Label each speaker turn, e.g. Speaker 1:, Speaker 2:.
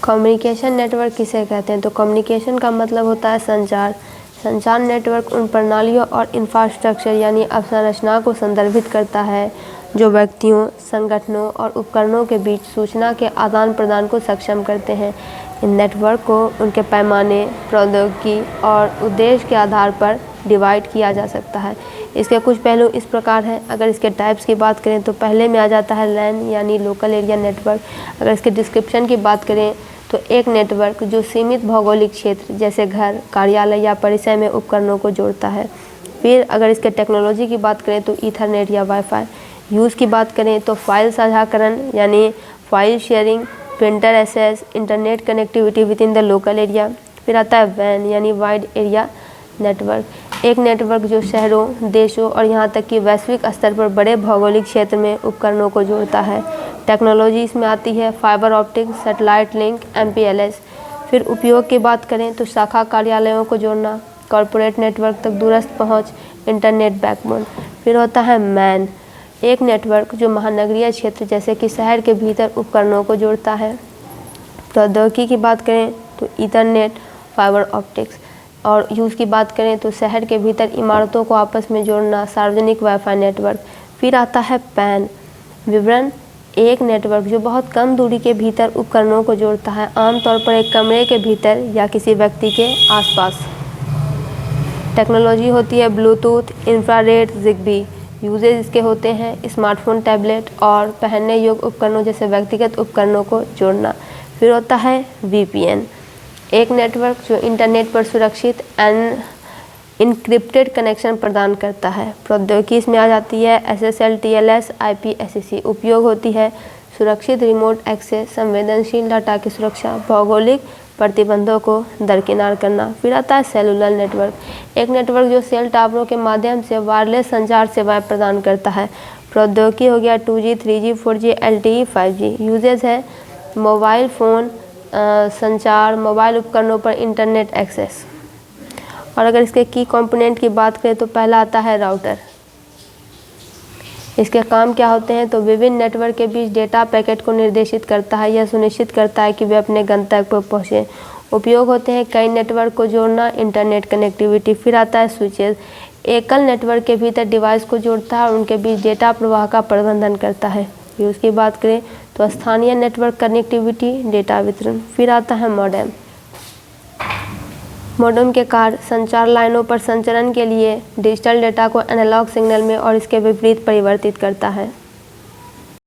Speaker 1: Communication network किसे कहते हैं? तो कम्युनिकेशन का मतलब होता है संचार। संचार नेटवर्क उन प्रणालियों और इंफ्रास्ट्रक्चर यानी अवसंरचना को संदर्भित करता है जो व्यक्तियों, संगठनों और उपकरणों के बीच सूचना के आदान प्रदान को सक्षम करते हैं। इन नेटवर्क को उनके पैमाने, प्रौद्योगिकी और उद्देश्य के आधार पर डिवाइड किया जा सकता है। इसके कुछ पहलू इस प्रकार हैं। अगर इसके टाइप्स की बात करें तो पहले में आ जाता है लैन यानी लोकल एरिया नेटवर्क। अगर इसके डिस्क्रिप्शन की बात करें तो एक नेटवर्क जो सीमित भौगोलिक क्षेत्र जैसे घर, कार्यालय या परिसर में उपकरणों को जोड़ता है। फिर अगर इसके टेक्नोलॉजी की बात करें तो ईथरनेट या वाईफाई। यूज़ की बात करें तो फाइल साझाकरण यानी file sharing, printer access, internet connectivity within the local area. फिर आता है वैन यानी वाइड एरिया नेटवर्क। एक नेटवर्क जो शहरों, देशों और यहाँ तक कि वैश्विक स्तर पर बड़े भौगोलिक क्षेत्र में उपकरणों को जोड़ता है। टेक्नोलॉजी इसमें आती है fibre optic, satellite link, MPLS। फिर उपयोग की बात करें तो शाखा कार्यालयों को जोड़ना, कॉरपोरेट नेटवर्क तक दूरस्थ पहुँच, इंटरनेट बैकबोन। फिर होता है मैन, एक नेटवर्क जो महानगरीय क्षेत्र जैसे कि शहर के भीतर उपकरणों को जोड़ता है। प्रौद्योगिकी की बात करें तो ईथरनेट, फाइबर ऑप्टिक्स। और यूज़ की बात करें तो शहर के भीतर इमारतों को आपस में जोड़ना, सार्वजनिक वाईफाई नेटवर्क। फिर आता है पैन, विवरण, एक नेटवर्क जो बहुत कम दूरी के भीतर उपकरणों को जोड़ता है, आमतौर पर एक कमरे के भीतर या किसी व्यक्ति के आसपास। टेक्नोलॉजी होती है ब्लूटूथ, इंफ्रारेड, जिग्बी। यूजेज इसके होते हैं स्मार्टफोन, टैबलेट और पहनने योग्य उपकरणों जैसे व्यक्तिगत उपकरणों को जोड़ना। फिर होता है VPN, एक नेटवर्क जो इंटरनेट पर सुरक्षित एंड इनक्रिप्टेड कनेक्शन प्रदान करता है। प्रौद्योगिकी इसमें आ जाती है SSL, TLS, IPSC। उपयोग होती है सुरक्षित रिमोट एक्सेस, संवेदनशील डाटा की सुरक्षा, भौगोलिक प्रतिबंधों को दरकिनार करना। फिर आता है सेलुलर नेटवर्क, एक नेटवर्क जो सेल टावरों के माध्यम से वायरलेस संचार सेवाएं प्रदान करता है। प्रौद्योगिकी हो गया 2G, 3G, 4G, LTE, 5G। Usage है मोबाइल फ़ोन संचार, मोबाइल उपकरणों पर इंटरनेट एक्सेस। और अगर इसके की कंपोनेंट की बात करें तो पहला आता है राउटर। इसके काम क्या होते हैं? तो विभिन्न नेटवर्क के बीच डेटा पैकेट को निर्देशित करता है, यह सुनिश्चित करता है कि वे अपने गंतव्य पर पहुँचें। उपयोग होते हैं कई नेटवर्क को जोड़ना, इंटरनेट कनेक्टिविटी। फिर आता है स्विचेज, एकल नेटवर्क के भीतर डिवाइस को जोड़ता है और उनके बीच डेटा प्रवाह का प्रबंधन करता है। यूज़ की बात करें तो स्थानीय नेटवर्क कनेक्टिविटी, डेटा वितरण। फिर आता है मॉडेम, मॉडेम के कार्य संचार लाइनों पर संचरण के लिए डिजिटल डेटा को एनालॉग सिग्नल में और इसके विपरीत परिवर्तित करता है।